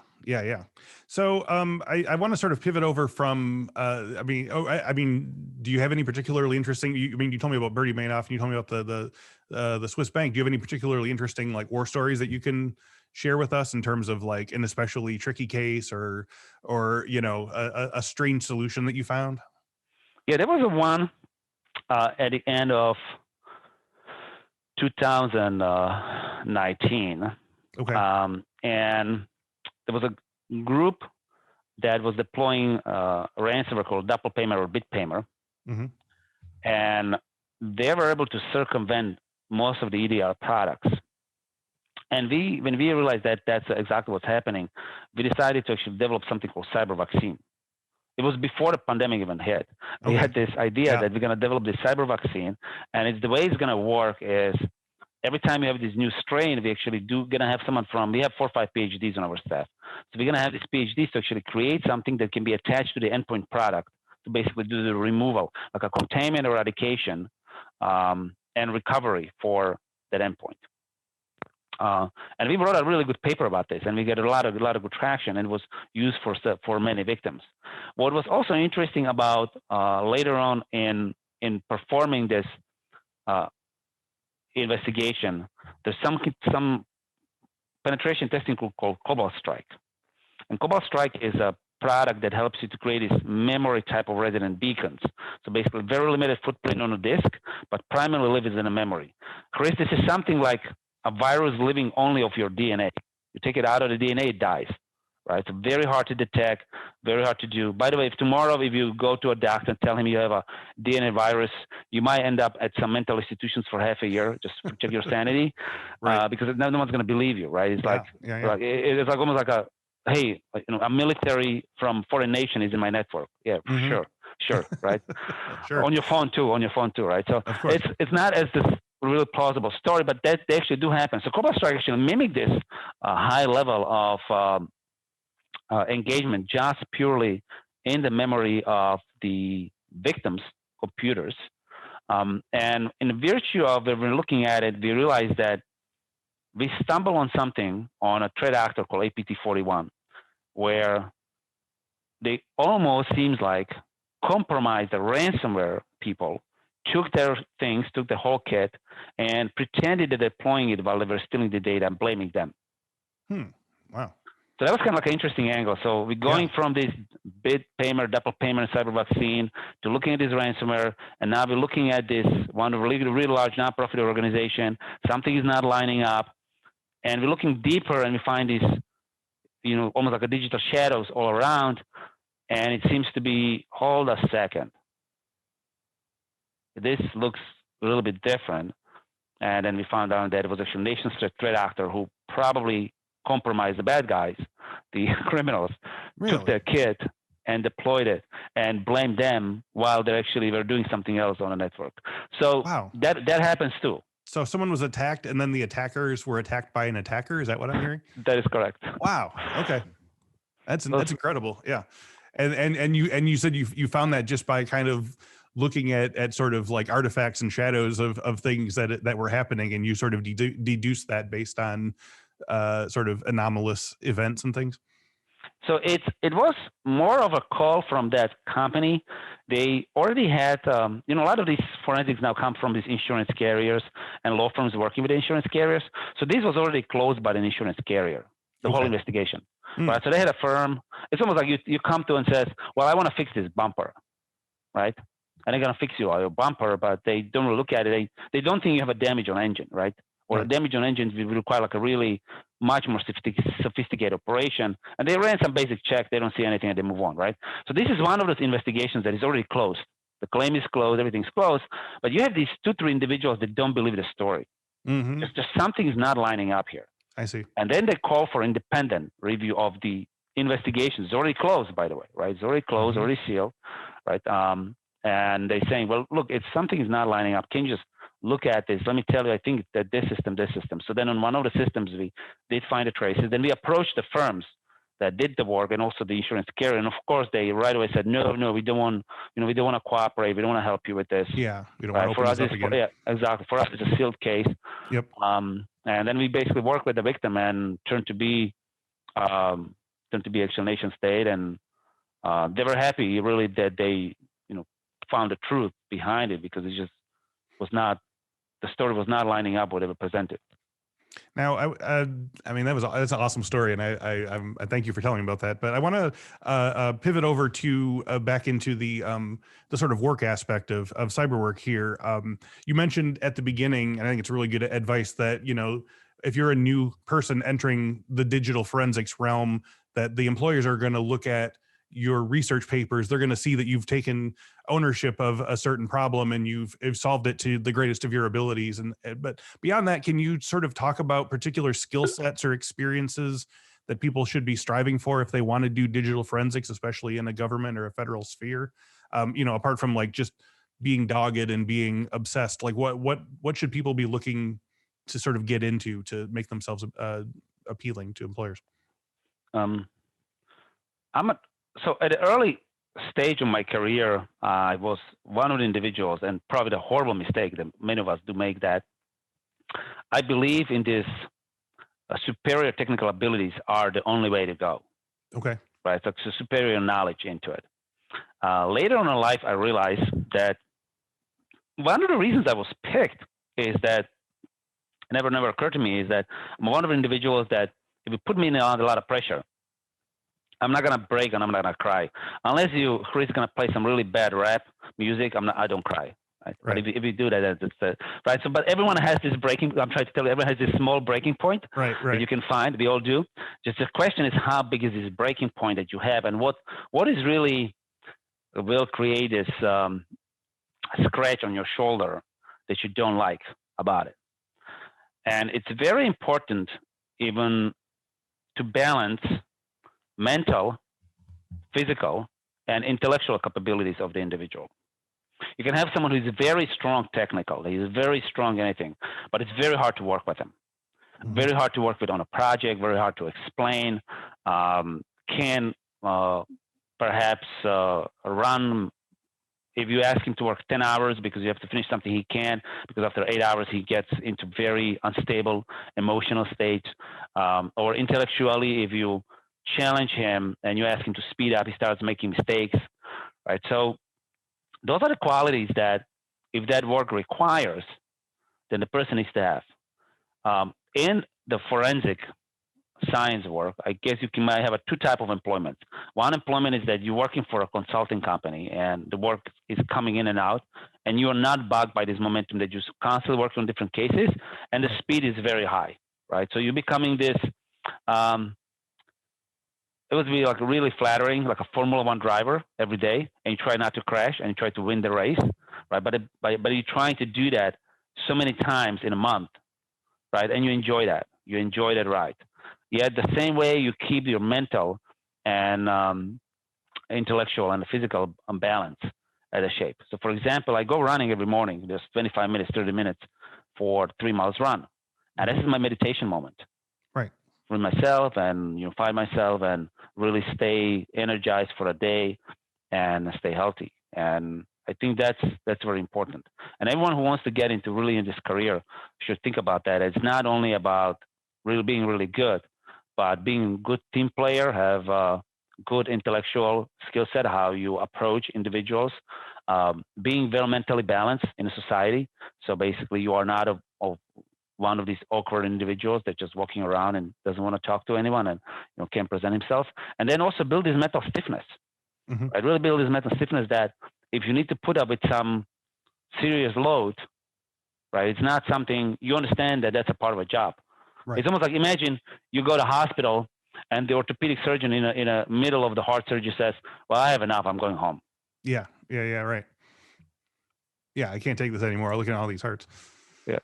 So I want to sort of pivot over from, do you have any particularly interesting, you told me about Bertie Madoff and you told me about the Swiss bank. Do you have any particularly interesting like war stories that you can share with us in terms of like an especially tricky case or a strange solution that you found? Yeah, there was a one at the end of 2019. Okay. And there was a group that was deploying a ransomware called DoppelPaymer or BitPaymer. And they were able to circumvent most of the EDR products. And when we realized that that's exactly what's happening, we decided to actually develop something called cyber vaccine. It was before the pandemic even hit. We had this idea that we're going to develop this cyber vaccine, and the way it's going to work is every time we have this new strain, we actually going to have someone we have 4 or 5 PhDs on our staff. So we're going to have these PhDs to actually create something that can be attached to the endpoint product to basically do the removal, like a containment or eradication and recovery for that endpoint. And we wrote a really good paper about this, and we got a lot of good traction, and it was used for many victims. What was also interesting about later on in performing this investigation, there's some penetration testing called Cobalt Strike, and Cobalt Strike is a product that helps you to create these memory type of resident beacons. So basically, very limited footprint on a disk, but primarily lives in a memory. Chris, this is something like a virus living only off your DNA. You take it out of the DNA, it dies, right? So very hard to detect, very hard to do. By the way, if you go to a doctor and tell him you have a DNA virus, you might end up at some mental institutions for half a year just to check your sanity, because no one's going to believe you, right? It's like it's like almost like hey, a military from foreign nation is in my network. Yeah, sure, right? Sure. On your phone too, right? So it's not as this really plausible story, but they actually do happen. So Cobalt Strike actually mimic this high level of engagement just purely in the memory of the victims' computers. And in virtue of when we're looking at it, we realize that we stumble on something on a threat actor called APT41, where they almost seems like compromised the ransomware people, took their things, took the whole kit, and pretended they're deploying it while they were stealing the data and blaming them. Wow. So that was kind of like an interesting angle. So we're going from this BitPaymer, DoppelPaymer, cyber vaccine to looking at this ransomware, and now we're looking at this one really large nonprofit organization. Something is not lining up, and we're looking deeper, and we find these, almost like a digital shadows all around, and it seems to be, hold a second, this looks a little bit different. And then we found out that it was actually a nation-state threat actor who probably compromised the bad guys, the criminals, took their kit and deployed it and blamed them while they actually were doing something else on the network. So that happens too. So someone was attacked and then the attackers were attacked by an attacker. Is that what I'm hearing? That is correct. Wow. Okay. That's incredible. Yeah. And you said you found that just by kind of looking at sort of like artifacts and shadows of things that were happening, and you sort of deduced that based on sort of anomalous events and things. So it was more of a call from that company. They already had, a lot of these forensics now come from these insurance carriers and law firms working with the insurance carriers. So this was already closed by the insurance carrier, the whole investigation. Right? So they had a firm. It's almost like you come to and says, well, I want to fix this bumper, right? And they're going to fix your bumper, but they don't look at it. They don't think you have a damage on engine, right? Or a damage on engines will require like a really much more sophisticated operation. And they ran some basic check. They don't see anything and they move on, right? So this is one of those investigations that is already closed. The claim is closed, everything's closed. But you have these 2-3 individuals that don't believe the story. Just something is not lining up here. I see. And then they call for independent review of the investigation. It's already closed, by the way, right? It's already closed, already sealed, right? And they're saying, well, look, if something is not lining up, can you just look at this? Let me tell you, I think that this system. So then on one of the systems, we did find the traces. Then we approached the firms that did the work and also the insurance carrier. And of course, they right away said, no, we don't want, we don't want to cooperate. We don't want to help you with this. Yeah, we don't want to open this up again. Yeah, exactly. For us, it's a sealed case. Yep. And then we basically worked with the victim and turned to be actual nation state. And they were happy really that they, found the truth behind it, because it just was not, the story was not lining up whatever presented. Now, I mean, that's an awesome story, and I thank you for telling me about that. But I want to pivot over to back into the sort of work aspect of cyber work here. You mentioned at the beginning, and I think it's really good advice, that if you're a new person entering the digital forensics realm, that the employers are going to look at your research papers. They're going to see that you've taken ownership of a certain problem and you've solved it to the greatest of your abilities. But beyond that, can you sort of talk about particular skill sets or experiences that people should be striving for if they want to do digital forensics, especially in a government or a federal sphere? Apart from like just being dogged and being obsessed, like what should people be looking to sort of get into to make themselves appealing to employers? So at the early stage of my career, I was one of the individuals, and probably the horrible mistake that many of us do make, that I believe in this superior technical abilities are the only way to go. Okay. Right. So superior knowledge into it. Later on in life, I realized that one of the reasons I was picked is that never occurred to me is that I'm one of the individuals that if you put me in a lot of pressure, I'm not gonna break and I'm not gonna cry unless Chris is gonna play some really bad rap music. I don't cry. Right? But if you do that, that's right. So, but everyone has this breaking. I'm trying to tell you, everyone has this small breaking point that you can find. We all do. Just the question is, how big is this breaking point that you have, and what is really will create this scratch on your shoulder that you don't like about it. And it's very important even to balance mental, physical, and intellectual capabilities of the individual. You can have someone who is very strong technical, he is very strong in anything, but it's very hard to work with him. Very hard to work with on a project, very hard to explain, can perhaps run, if you ask him to work 10 hours because you have to finish something, he can, because after 8 hours he gets into very unstable emotional state. Or intellectually, if you challenge him and you ask him to speed up, he starts making mistakes, right? So those are the qualities that if that work requires, then the person needs to have. In the forensic science work, I guess you might have two types of employment. One employment is that you're working for a consulting company and the work is coming in and out, and you are not bugged by this momentum that you're constantly working on different cases, and the speed is very high, right? So you're becoming this, it would be like really flattering, like a Formula One driver every day, and you try not to crash and you try to win the race, right? But you're trying to do that so many times in a month, right? And you enjoy that. You enjoy that ride. Yet the same way you keep your mental and intellectual and physical balance at a shape. So for example, I go running every morning, just 25 minutes, 30 minutes for 3 miles run. And this is my meditation moment. Right. With myself and find myself and really stay energized for a day and stay healthy. And I think that's very important. And everyone who wants to get into really in this career should think about that. It's not only about really being really good, but being a good team player, have good intellectual skill set, how you approach individuals, being very mentally balanced in a society. So basically, you are not one of these awkward individuals that just walking around and doesn't want to talk to anyone and can't present himself. And then also build this mental stiffness. Mm-hmm. Right? Really build this mental stiffness that if you need to put up with some serious load, right? It's not something you understand that that's a part of a job. Right. It's almost like imagine you go to hospital and the orthopedic surgeon in a middle of the heart surgery says, "Well, I have enough. I'm going home." Yeah. Right. Yeah, I can't take this anymore. Looking at all these hearts.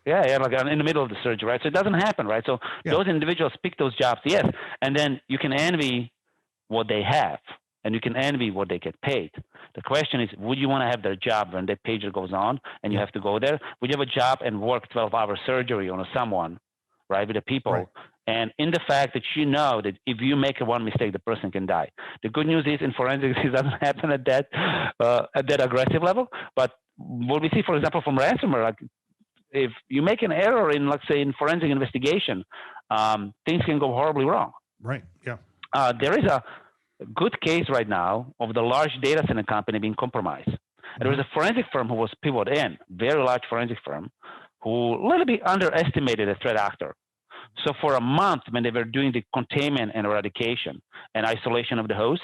Yeah, like in the middle of the surgery, right? So it doesn't happen, right? So those individuals pick those jobs, yes, and then you can envy what they have, and you can envy what they get paid. The question is, would you want to have their job when that pager goes on and you have to go there? Would you have a job and work 12-hour surgery on someone, right, with the people? Right. And in the fact that you know that if you make one mistake, the person can die. The good news is in forensics, it doesn't happen at that aggressive level. But what we see, for example, from ransomware, like if you make an error in, let's say, in forensic investigation, things can go horribly wrong. Right. Yeah. There is a good case right now of the large data center company being compromised. Mm-hmm. There was a forensic firm who was pivoted in, very large forensic firm, who a little bit underestimated a threat actor. So for a month, when they were doing the containment and eradication and isolation of the host,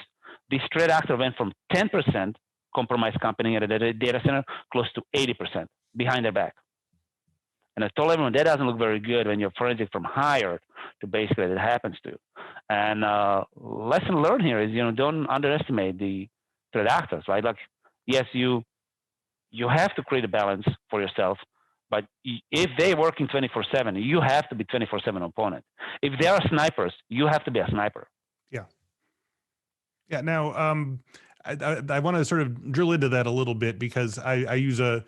this threat actor went from 10% compromised company at a data center close to 80% behind their back. And I told everyone that doesn't look very good when you're forensic from hired to basically that happens to. And lesson learned here is, don't underestimate the threat actors, right? Like, yes, you have to create a balance for yourself, but if they're working 24/7, you have to be 24/7 opponent. If they are snipers, you have to be a sniper. Yeah. Yeah. Now, I want to sort of drill into that a little bit because I use a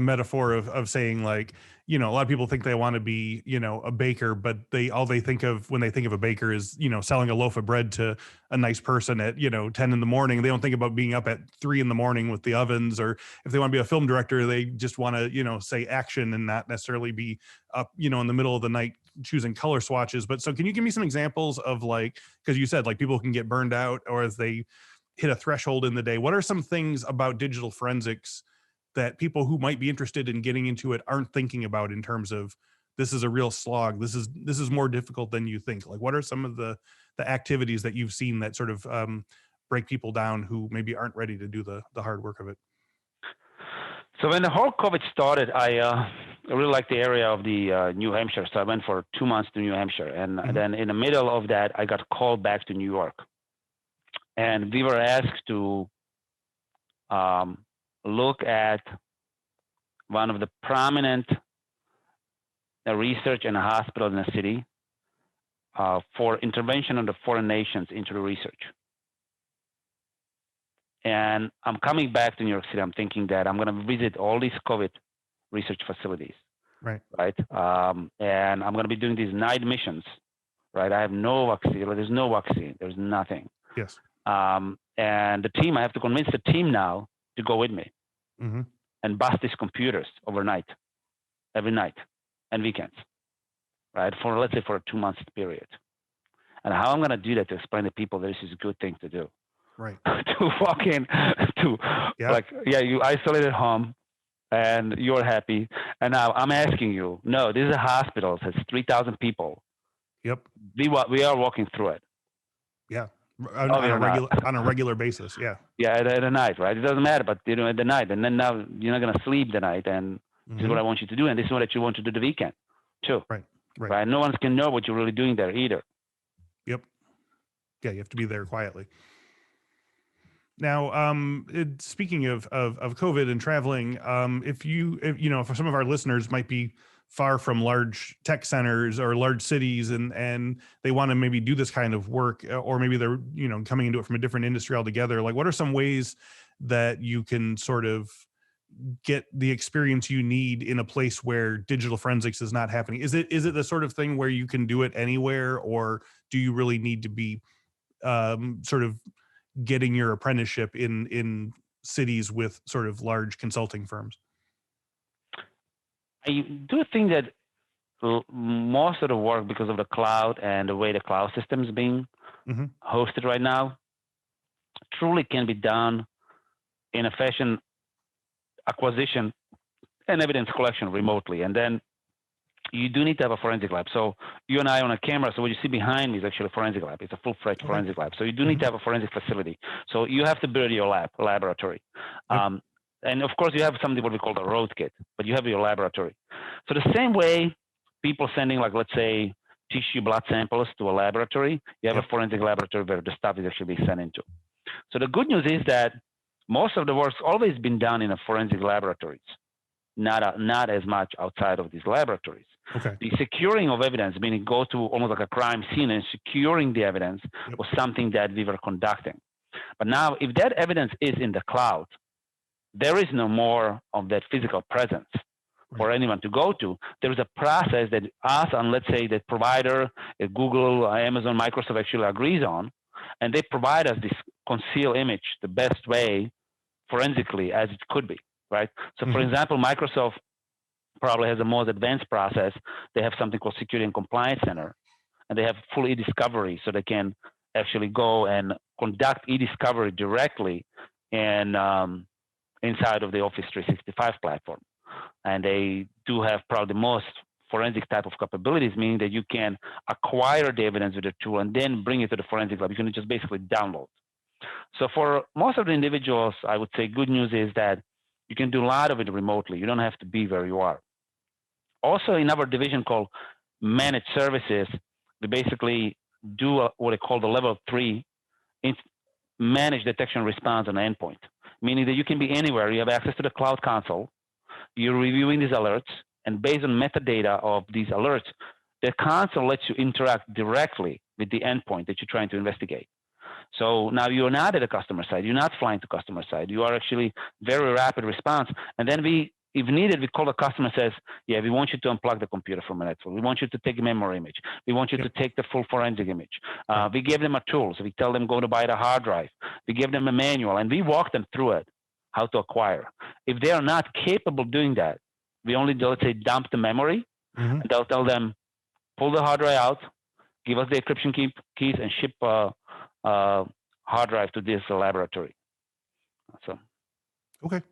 metaphor of saying, like, a lot of people think they want to be, a baker, but all they think of when they think of a baker is, selling a loaf of bread to a nice person at, 10 in the morning. They don't think about being up at 3 in the morning with the ovens, or if they want to be a film director, they just want to, say action and not necessarily be up, in the middle of the night choosing color swatches. But so can you give me some examples of, like, because you said like people can get burned out or as they hit a threshold in the day, what are some things about digital forensics that people who might be interested in getting into it aren't thinking about in terms of this is a real slog, this is more difficult than you think? Like, what are some of the activities that you've seen that sort of break people down who maybe aren't ready to do the hard work of it? So when the whole COVID started, I really liked the area of the New Hampshire. So I went for 2 months to New Hampshire. And then in the middle of that, I got called back to New York. And we were asked to look at one of the prominent research and hospitals in the city for intervention of the foreign nations into the research. And I'm coming back to New York City. I'm thinking that I'm going to visit all these COVID research facilities. Right. And I'm going to be doing these night missions. Right. I have no vaccine. There's no vaccine. There's nothing. Yes. And the team, I have to convince the team now to go with me and bust these computers overnight, every night and weekends, right? For, let's say, for a 2 month period. And how I'm going to do that to explain to people that this is a good thing to do. Right. To walk in to you isolate at home and you're happy. And now I'm asking you, no, this is a hospital. It has 3,000 people. Yep. We are walking through it. Yeah. On a regular basis. Yeah. Yeah. At a night, right? It doesn't matter, but at the night, and then now you're not going to sleep the night. And this is what I want you to do. And this is what you want to do the weekend too. Right. No one can know what you're really doing there either. Yep. Yeah. You have to be there quietly. Now, speaking of COVID and traveling, if for some of our listeners might be far from large tech centers or large cities and they want to maybe do this kind of work, or maybe they're, coming into it from a different industry altogether, like what are some ways that you can sort of get the experience you need in a place where digital forensics is not happening? Is it the sort of thing where you can do it anywhere, or do you really need to be sort of getting your apprenticeship in cities with sort of large consulting firms? I do think that most of the work, because of the cloud and the way the cloud system is being hosted right now truly can be done in a fashion acquisition and evidence collection remotely. And then you do need to have a forensic lab. So you and I on a camera, so what you see behind me is actually a forensic lab. It's a full-fledged forensic lab. So you do need to have a forensic facility. So you have to build your laboratory. And of course, you have something what we call the road kit, but you have your laboratory. So the same way people sending, like, let's say, tissue blood samples to a laboratory, you have a forensic laboratory where the stuff is actually being sent into. So the good news is that most of the work's always been done in a forensic laboratories, not as much outside of these laboratories. The securing of evidence, meaning go to almost like a crime scene and securing the evidence, was something that we were conducting. But now, if that evidence is in the cloud, there is no more of that physical presence for anyone to go to. There is a process that us and, let's say, the provider, Google, Amazon, Microsoft actually agrees on, and they provide us this concealed image the best way forensically as it could be, right? So, for example, Microsoft probably has a more advanced process. They have something called Security and Compliance Center, and they have full e-discovery, so they can actually go and conduct e-discovery directly and inside of the Office 365 platform. And they do have probably the most forensic type of capabilities, meaning that you can acquire the evidence with a tool and then bring it to the forensic lab. You can just basically download. So for most of the individuals, I would say good news is that you can do a lot of it remotely. You don't have to be where you are. Also, in our division called Managed Services, we basically do what I call the level 3 managed detection response on the endpoint, meaning that you can be anywhere. You have access to the cloud console. You're reviewing these alerts, and based on metadata of these alerts, the console lets you interact directly with the endpoint that you're trying to investigate. So now you're not at the customer side. You're not flying to customer side. You are actually very rapid response. And then if needed, we call the customer and says, yeah, we want you to unplug the computer from a network. We want you to take a memory image. We want you to take the full forensic image. We give them a tool. So we tell them, go to buy the hard drive. We give them a manual, and we walk them through it, how to acquire. If they are not capable of doing that, we only, let's say, dump the memory, and they'll tell them, pull the hard drive out, give us the encryption keys, and ship hard drive to this laboratory. So. Okay.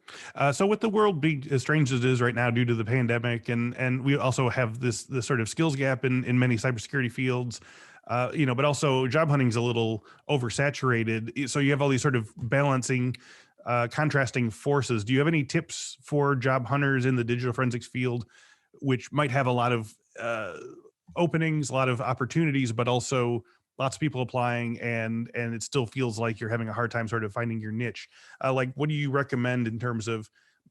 So with the world being as strange as it is right now due to the pandemic, and we also have this sort of skills gap in many cybersecurity fields, but also job hunting is a little oversaturated. So you have all these sort of balancing, contrasting forces. Do you have any tips for job hunters in the digital forensics field, which might have a lot of openings, a lot of opportunities, but also lots of people applying, and it still feels like you're having a hard time sort of finding your niche? Like, what do you recommend in terms of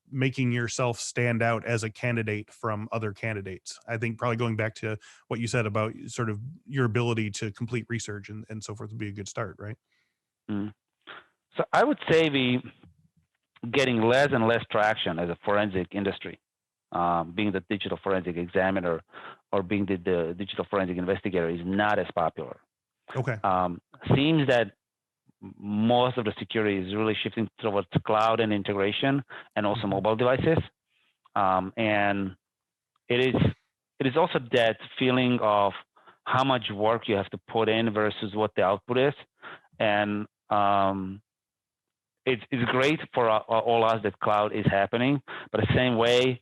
making yourself stand out as a candidate from other candidates? I think probably going back to what you said about sort of your ability to complete research and so forth would be a good start, right? So I would say we getting less and less traction as a forensic industry. Being the digital forensic examiner or being the digital forensic investigator is not as popular. Okay. Seems that most of the security is really shifting towards cloud and integration, and also mobile devices. And it is also that feeling of how much work you have to put in versus what the output is. And it's great for all us that cloud is happening, but the same way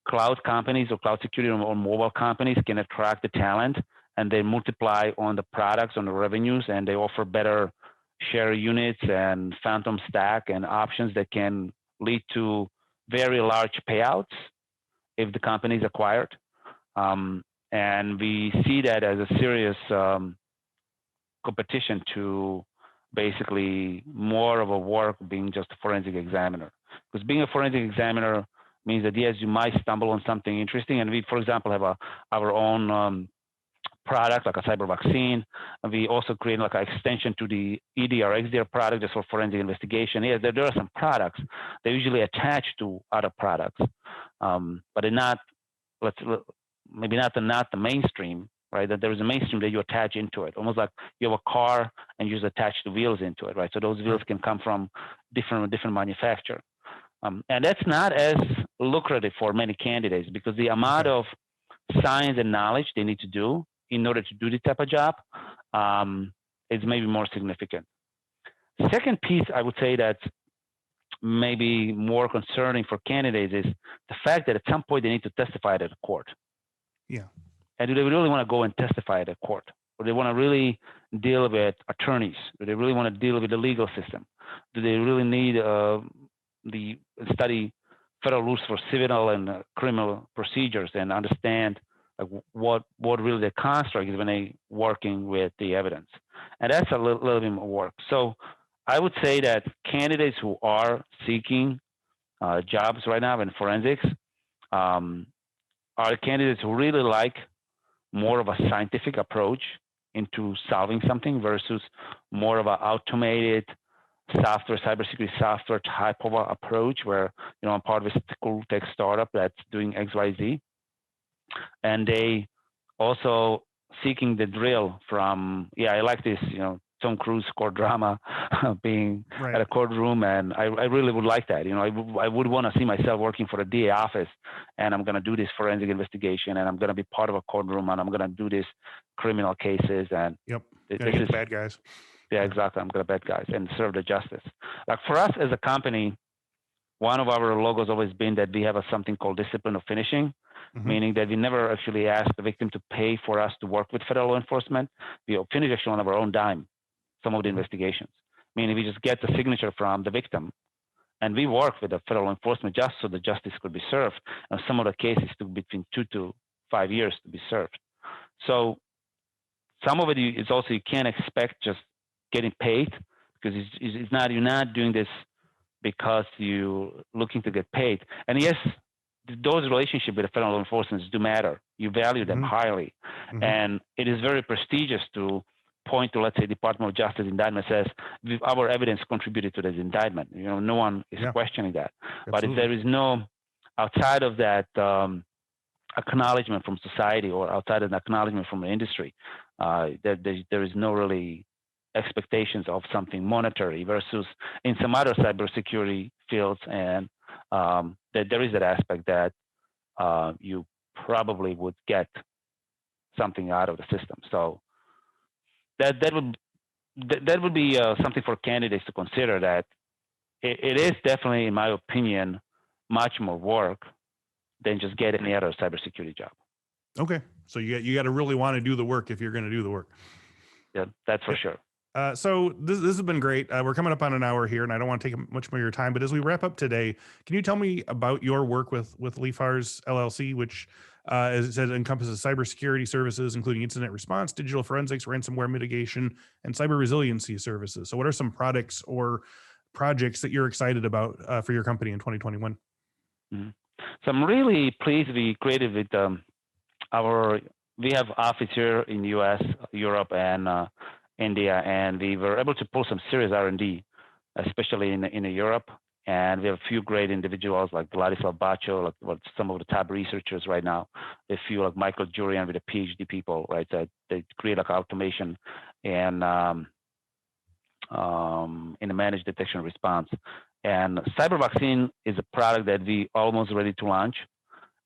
cloud companies or cloud security or mobile companies can attract the talent, and they multiply on the products, on the revenues, and they offer better share units and phantom stack and options that can lead to very large payouts if the company is acquired. And we see that as a serious competition to basically more of a work being just a forensic examiner. Because being a forensic examiner means that, yes, you might stumble on something interesting. And we, for example, have our own product, like a cyber vaccine. And we also create like an extension to the EDR, XDR product just for forensic investigation. Yes, there are some products. They're usually attached to other products, but they're not, maybe not the mainstream, right? That there is a mainstream that you attach into it, almost like you have a car and you just attach the wheels into it, right? So those wheels can come from different manufacturer. And that's not as lucrative for many candidates because the amount of science and knowledge they need to do in order to do this type of job is maybe more significant. Second piece, I would say that's maybe more concerning for candidates is the fact that at some point they need to testify at a court. Yeah. And do they really want to go and testify at a court? Or do they want to really deal with attorneys? Do they really want to deal with the legal system? Do they really need study federal rules for civil and criminal procedures and understand what really the construct is when they working with the evidence? And that's a little bit more work. So I would say that candidates who are seeking jobs right now in forensics are candidates who really like more of a scientific approach into solving something versus more of an automated software, cybersecurity software type of approach where, I'm part of a cool tech startup that's doing X, Y, Z. And they also seeking the drill from, I like this, Tom Cruise court drama being Right. at a courtroom, and I really would like that. I would want to see myself working for the DA office, and I'm going to do this forensic investigation, and I'm going to be part of a courtroom, and I'm going to do this criminal cases, and Yep. this Get is bad guys. Yeah, exactly. I'm going to bad guys and serve the justice. Like for us as a company, one of our logos always been that we have something called discipline of finishing. Mhm. Meaning that we never actually ask the victim to pay for us to work with federal law enforcement. We finish actually on our own dime some of the investigations, meaning we just get the signature from the victim, and we work with the federal enforcement just so the justice could be served. And some of the cases took between 2 to 5 years to be served. So some of it is also you can't expect just getting paid because it's not, you're not doing this because you're looking to get paid. And yes, those relationships with the federal law enforcement do matter. You value them highly. And it is very prestigious to point to, let's say, Department of Justice indictment says our evidence contributed to this indictment. No one is questioning that. Absolutely. But if there is no, outside of that acknowledgement from society or outside of an acknowledgement from the industry, there is no really expectations of something monetary versus in some other cybersecurity fields, and that there is that aspect that you probably would get something out of the system. So that would be something for candidates to consider. That it is definitely, in my opinion, much more work than just get any other cybersecurity job. Okay, so you got to really want to do the work if you're going to do the work. Yeah, that's for sure. So this has been great. We're coming up on an hour here, and I don't want to take much more of your time. But as we wrap up today, can you tell me about your work with LIFARS LLC, which, as it says, encompasses cybersecurity services, including incident response, digital forensics, ransomware mitigation, and cyber resiliency services? So, what are some products or projects that you're excited about for your company in 2021? So I'm really pleased to be creative with we have office here in the U.S., Europe, and India, and we were able to pull some serious R&D, especially in Europe. And we have a few great individuals like Vladislav Bacho, like some of the top researchers right now. A few like Michael Jurian with the PhD people, right? That they create like automation and in the managed detection and response. And Cyber Vaccine is a product that we almost ready to launch.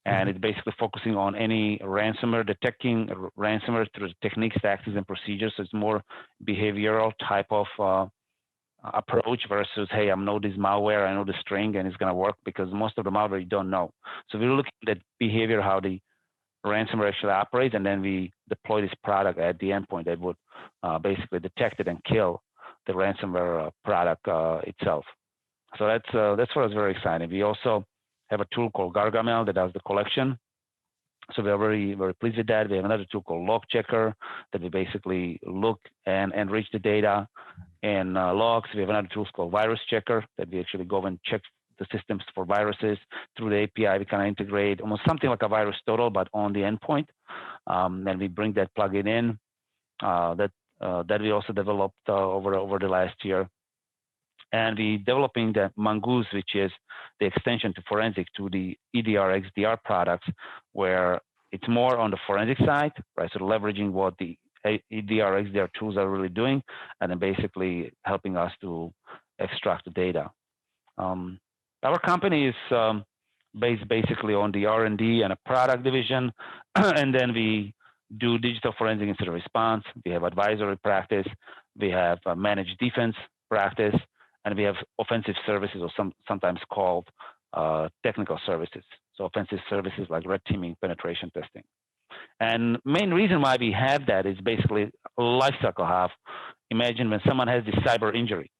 And it's basically focusing on any ransomware, detecting ransomware through techniques, tactics, and procedures. So it's more behavioral type of approach versus, hey, I know this malware, I know the string, and it's going to work, because most of the malware you don't know. So we're looking at behavior, how the ransomware actually operates, and then we deploy this product at the endpoint that would basically detect it and kill the ransomware product itself. So that's what is very exciting. We also have a tool called Gargamel that does the collection. So we are very, very pleased with that. We have another tool called Log Checker that we basically look and enrich the data in logs. We have another tool called Virus Checker that we actually go and check the systems for viruses through the API. We kind of integrate almost something like a Virus Total, but on the endpoint. Then we bring that plugin in that we also developed over the last year. And we developing the Mongoose, which is the extension to forensic to the EDR, XDR products, where it's more on the forensic side, right? So leveraging what the EDR, XDR tools are really doing, and then basically helping us to extract the data. Our company is based basically on the R&D and a product division, and then we do digital forensic incident response. We have advisory practice. we have managed defense practice, and we have offensive services, or sometimes called technical services. So offensive services like red teaming, penetration testing. And main reason why we have that is basically a life cycle half. Imagine when someone has this cyber injury.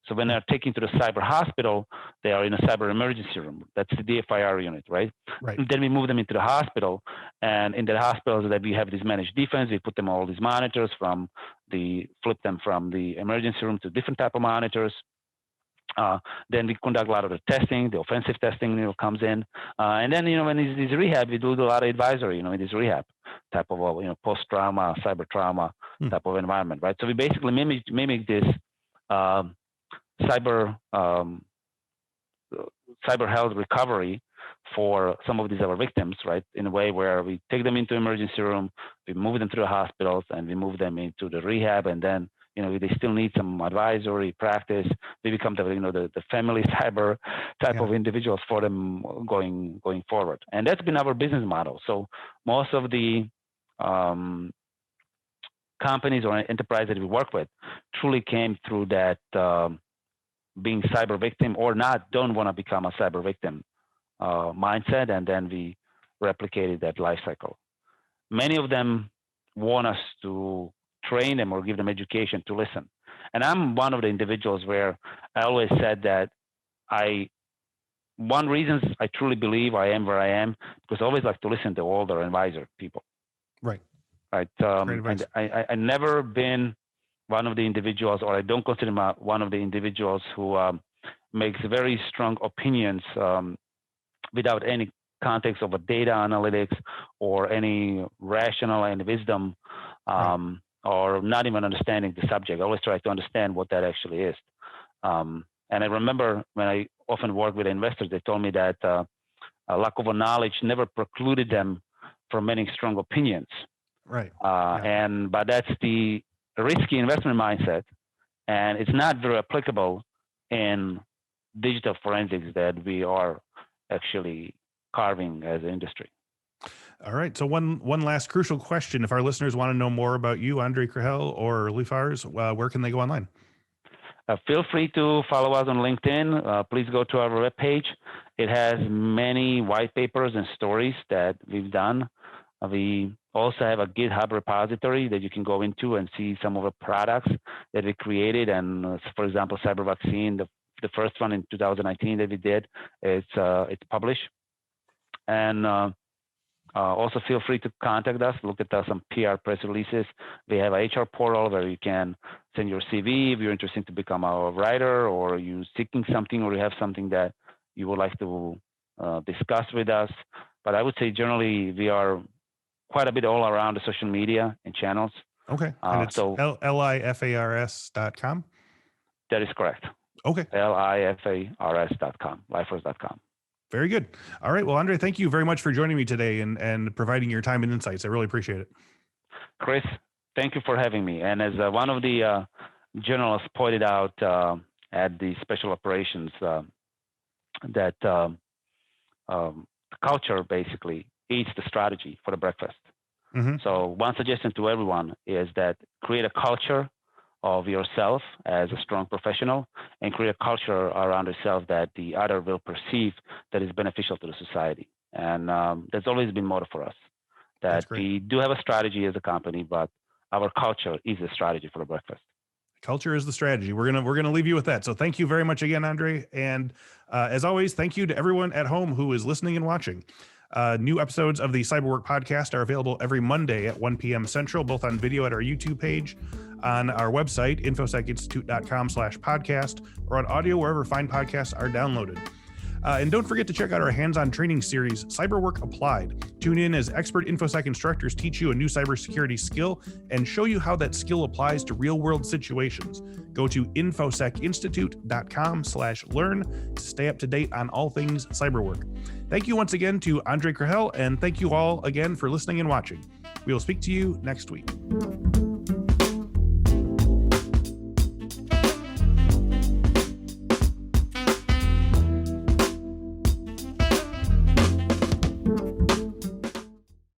So when they're taken to the cyber hospital, they are in a cyber emergency room. That's the DFIR unit, right? Right. And then we move them into the hospital, and in the hospitals that we have this managed defense, we put them all these monitors flip them from the emergency room to different type of monitors. Then we conduct a lot of the testing, the offensive testing, comes in. And then, when these rehab, we do a lot of advisory, in this rehab type of, post-trauma, cyber trauma type of environment, right? So we basically mimic this cyber health recovery for some of these other victims, right? In a way where we take them into emergency room, we move them to the hospitals, and we move them into the rehab, and then they still need some advisory practice. They become the family cyber type of individuals for them going forward. And that's been our business model. So most of the companies or enterprise that we work with truly came through that being cyber victim or not, don't want to become a cyber victim mindset, and then we replicated that life cycle. Many of them want us to train them or give them education to listen. And I'm one of the individuals where I always said that one reason I truly believe I am where I am, because I always like to listen to older and wiser people. Right. Right. And I never been one of the individuals, or I don't consider one of the individuals who makes very strong opinions without any context of a data analytics or any rational and wisdom, or not even understanding the subject. I always try to understand what that actually is. And I remember when I often work with investors, they told me that a lack of knowledge never precluded them from making strong opinions. Right. But that's the risky investment mindset, and it's not very applicable in digital forensics that we are actually carving as an industry. All right. So one last crucial question. If our listeners want to know more about you, Ondrej Krehel or LIFARS, where can they go online? Feel free to follow us on LinkedIn. Please go to our webpage. It has many white papers and stories that we've done. We also have a GitHub repository that you can go into and see some of the products that we created. And for example, cyber vaccine, the first one in 2019 that we did, it's published. And also feel free to contact us, look at some PR press releases. We have a HR portal where you can send your CV if you're interested to become a writer, or you're seeking something, or you have something that you would like to discuss with us. But I would say generally we are quite a bit all around the social media and channels. Okay. And it's LIFARS.com? That is correct. Okay. LIFARS.com, LIFARS.com. Very good. All right. Well, Ondrej, thank you very much for joining me today and providing your time and insights. I really appreciate it. Chris, thank you for having me. And as one of the journalists pointed out at the special operations, that culture basically eats the strategy for the breakfast. Mm-hmm. So one suggestion to everyone is that create a culture of yourself as a strong professional, and create a culture around yourself that the other will perceive that is beneficial to the society. And that's always been motto for us, that we do have a strategy as a company, but our culture is the strategy for the breakfast. Culture is the strategy. We're gonna leave you with that. So thank you very much again, Ondrej. And as always, thank you to everyone at home who is listening and watching. New episodes of the Cyberwork podcast are available every Monday at 1 p.m. Central, both on video at our YouTube page, on our website, infosecinstitute.com/podcast, or on audio wherever fine podcasts are downloaded. And don't forget to check out our hands-on training series, Cyberwork Applied. Tune in as expert InfoSec instructors teach you a new cybersecurity skill and show you how that skill applies to real-world situations. Go to infosecinstitute.com/learn to stay up to date on all things cyberwork. Thank you once again to Ondrej Krehel, and thank you all again for listening and watching. We will speak to you next week.